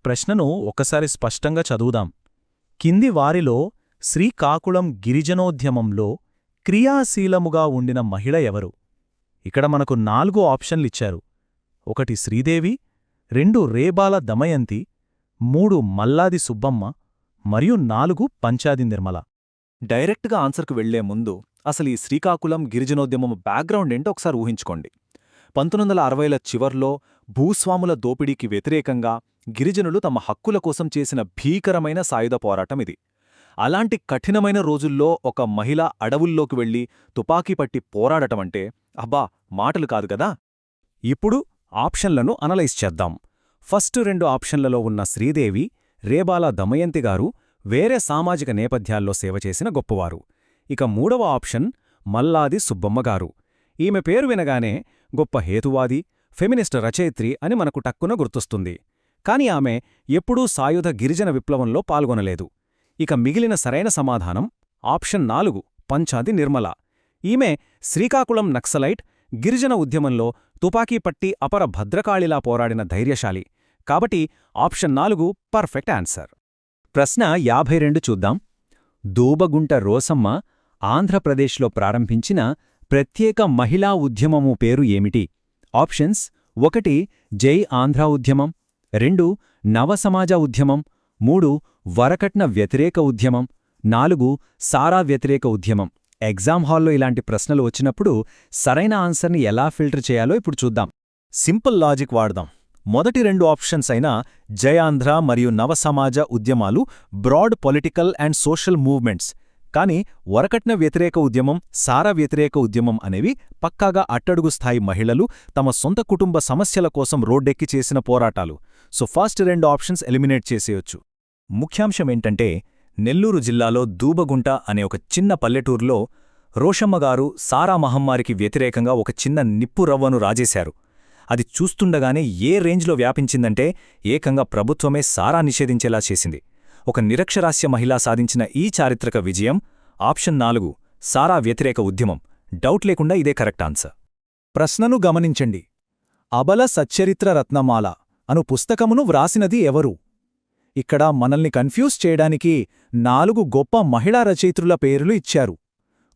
ప్రశ్నను ఒకసారి స్పష్టంగా చదువుదాం. కింది వారిలో శ్రీకాకుళం గిరిజనోద్యమంలో క్రియాశీలముగా ఉండిన మహిళ ఎవరు? ఇక్కడ మనకు 4 ఆప్షన్లిచ్చారు. 1 శ్రీదేవి, 2 రేబాల దమయంతి, 3 మల్లాది సుబ్బమ్మ మరియు 4 పంచాది నిర్మల. డైరెక్ట్గా ఆన్సర్కు వెళ్లే ముందు అసలు ఈ శ్రీకాకుళం గిరిజనోద్యమం బ్యాక్గ్రౌండ్ ఏంటో ఒకసారి ఊహించుకోండి. 1960ల చివర్లో భూస్వాముల దోపిడీకి వ్యతిరేకంగా గిరిజనులు తమ హక్కుల కోసం చేసిన భీకరమైన సాయుధ పోరాటం ఇది. అలాంటి కఠినమైన రోజుల్లో ఒక మహిళ అడవుల్లోకి వెళ్లి తుపాకీ పట్టి పోరాడటమంటే అబ్బా మాటలు కాదు కదా. ఇప్పుడు ఆప్షన్లను అనలైజ్ చేద్దాం. ఫస్ట్ 2 ఆప్షన్లలో ఉన్న శ్రీదేవి, రేబాల దమయంతిగారు వేరే సామాజిక నేపథ్యాల్లో సేవ చేసిన గొప్పవారు. ఇక 3వ ఆప్షన్ మల్లాది సుబ్బమ్మగారు. ఈమె పేరు వినగానే గొప్ప హేతువాది, ఫెమినిస్ట్ రచయిత్రి అని మనకు టక్కున గుర్తొస్తుంది. కాని ఆమె ఎప్పుడూ సాయుధ గిరిజన విప్లవంలో పాల్గొనలేదు. ఇక మిగిలిన సరైన సమాధానం ఆప్షన్ 4 పంచాది నిర్మల. ఈమె శ్రీకాకుళం నక్సలైట్, గిరిజన ఉద్యమంలో తుపాకీ పట్టి అపర భద్రకాళిలా పోరాడిన ధైర్యశాలి. కాబట్టి ఆప్షన్ 4 పర్ఫెక్ట్ ఆన్సర్. ప్రశ్న 52 చూద్దాం. దూబగుంట రోసమ్మ ఆంధ్రప్రదేశ్లో ప్రారంభించిన ప్రత్యేక మహిళా ఉద్యమము పేరు ఏమిటి? ఆప్షన్స్ 1 జై ఆంధ్రా ఉద్యమం, 2 నవసమాజ ఉద్యమం, 3 వరకట్న వ్యతిరేక ఉద్యమం, 4 సారా వ్యతిరేక ఉద్యమం. ఎగ్జామ్ హాల్లో ఇలాంటి ప్రశ్నలు వచ్చినప్పుడు సరైన ఆన్సర్ని ఎలా ఫిల్టర్ చేయాలో ఇప్పుడు చూద్దాం. సింపుల్ లాజిక్ వాడదాం. మొదటి 2 ఆప్షన్స్ అయిన జయాంధ్ర మరియు నవసమాజ ఉద్యమాలు broad political and social movements. కానీ వరకట్న వ్యతిరేక ఉద్యమం, సారా వ్యతిరేక ఉద్యమం అనేవి పక్కాగా అట్టడుగు స్థాయి మహిళలు తమ సొంత కుటుంబ సమస్యల కోసం రోడ్డెక్కి చేసిన పోరాటాలు. సో ఫస్ట్ 2 ఆప్షన్స్ ఎలిమినేట్ చేసేయొచ్చు. ముఖ్యాంశమేంటంటే నెల్లూరు జిల్లాలో దూబగుంట అనే ఒక చిన్న పల్లెటూరులో రోషమ్మగారు సారా మహమ్మారికి వ్యతిరేకంగా ఒక చిన్న నిప్పు రవ్వను రాజేశారు. అది చూస్తుండగానే ఏ రేంజ్లో వ్యాపించిందంటే ఏకంగా ప్రభుత్వమే సారా నిషేధించేలా చేసింది. ఒక నిరక్షరాస్య మహిళ సాధించిన ఈ చారిత్రక విజయం ఆప్షన్ 4 సారా వ్యతిరేక ఉద్యమం. డౌట్ లేకుండా ఇదే కరెక్ట్ ఆన్సర్. ప్రశ్నను గమనించండి. అబల సచ్చరిత్ర రత్నమాల అను పుస్తకమును వ్రాసినది ఎవరు? ఇక్కడ మనల్ని కన్ఫ్యూజ్ చేయడానికి 4 గొప్ప మహిళా రచయిత్రుల పేర్లు ఇచ్చారు.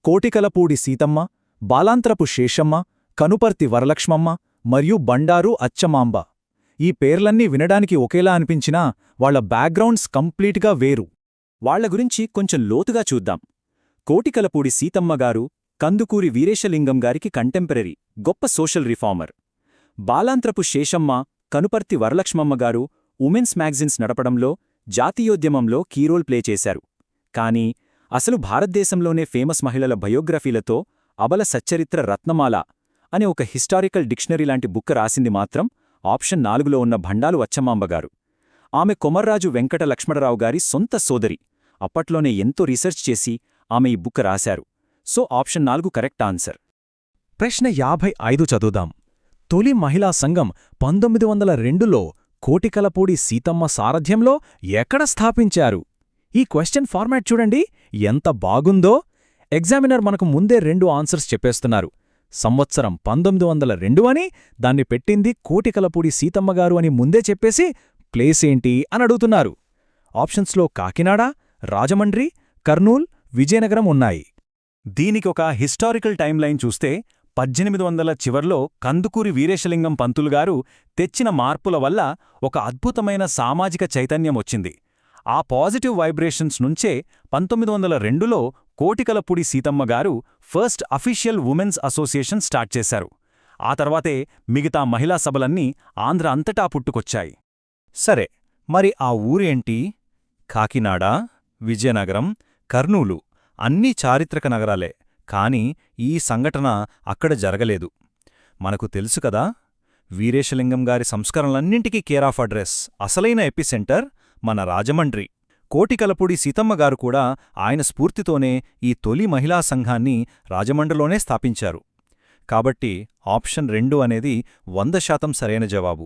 కోటికలపూడి సీతమ్మ, బాలాంత్రపు శేషమ్మ, కనుపర్తి వరలక్ష్మమ్మ మరియు బండారు అచ్చమాంబ. ఈ పేర్లన్నీ వినడానికి ఒకేలా అనిపించినా వాళ్ల బ్యాక్గ్రౌండ్స్ కంప్లీట్గా వేరు. వాళ్ల గురించి కొంచెం లోతుగా చూద్దాం. కోటికలపూడి సీతమ్మగారు కందుకూరి వీరేశలింగం గారికి కంటెంపరరీ, గొప్ప సోషల్ రిఫార్మర్. బాలాంత్రపు శేషమ్మ, కనుపర్తి వరలక్ష్మమ్మగారు ఉమెన్స్ మ్యాగజిన్స్ నడపడంలో, జాతీయోద్యమంలో కీరోల్ ప్లే చేశారు. కానీ అసలు భారతదేశంలోనే ఫేమస్ మహిళల బయోగ్రఫీలతో అబల సచ్చరిత్ర రత్నమాల అనే ఒక హిస్టారికల్ డిక్షనరీ లాంటి బుక్క రాసింది మాత్రం ఆప్షన్ 4లో ఉన్న భండాలు అచ్చమాంబగారు. ఆమె కొమర్రాజు వెంకట లక్ష్మణరావు గారి సొంత సోదరి. అప్పట్లోనే ఎంతో రీసెర్చ్ చేసి ఆమె ఈ బుక్క రాశారు. So option 4 correct answer. ప్రశ్న 55 చదువుదాం. తొలి మహిళా సంఘం 1902లో కోటికలపూడి సీతమ్మ సారథ్యంలో ఎక్కడ స్థాపించారు? ఈ క్వశ్చన్ ఫార్మాట్ చూడండి ఎంత బాగుందో. ఎగ్జామినర్ మనకు ముందే 2 ఆన్సర్స్ చెప్పేస్తున్నారు. సంవత్సరం 1902 అని, దాన్ని పెట్టింది కోటికలపూడి సీతమ్మగారు అని ముందే చెప్పేసి ప్లేస్ ఏంటి అని అడుగుతున్నారు. ఆప్షన్స్లో కాకినాడ, రాజమండ్రి, కర్నూల్, విజయనగరం ఉన్నాయి. దీనికి ఒక హిస్టారికల్ టైమ్లైన్ చూస్తే 1800 చివర్లో కందుకూరి వీరేశలింగం పంతులుగారు తెచ్చిన మార్పుల వల్ల ఒక అద్భుతమైన సామాజిక చైతన్యం వచ్చింది. ఆ పాజిటివ్ వైబ్రేషన్స్ నుంచే 1902లో కోటికలపూడి సీతమ్మగారు first official women's association start చేశారు. ఆ తర్వాతే మిగతా మహిళా సభలన్నీ ఆంధ్ర అంతటా పుట్టుకొచ్చాయి. సరే, మరి ఆ ఊరేంటి? కాకినాడ, విజయనగరం, కర్నూలు అన్నీ చారిత్రక నగరాలే. కాని ఈ సంఘటన అక్కడ జరగలేదు. మనకు తెలుసు కదా, వీరేశలింగం గారి సంస్కరణలన్నింటికీ కేరాఫ్ అడ్రస్, అసలైన ఎపిసెంటర్ మన రాజమండ్రి. కోటికలపూడి సీతమ్మగారు కూడా ఆయన స్ఫూర్తితోనే ఈ తొలి మహిళా సంఘాన్ని రాజమండ్రిలోనే స్థాపించారు. కాబట్టి ఆప్షన్ 2 అనేది 100% సరైన జవాబు.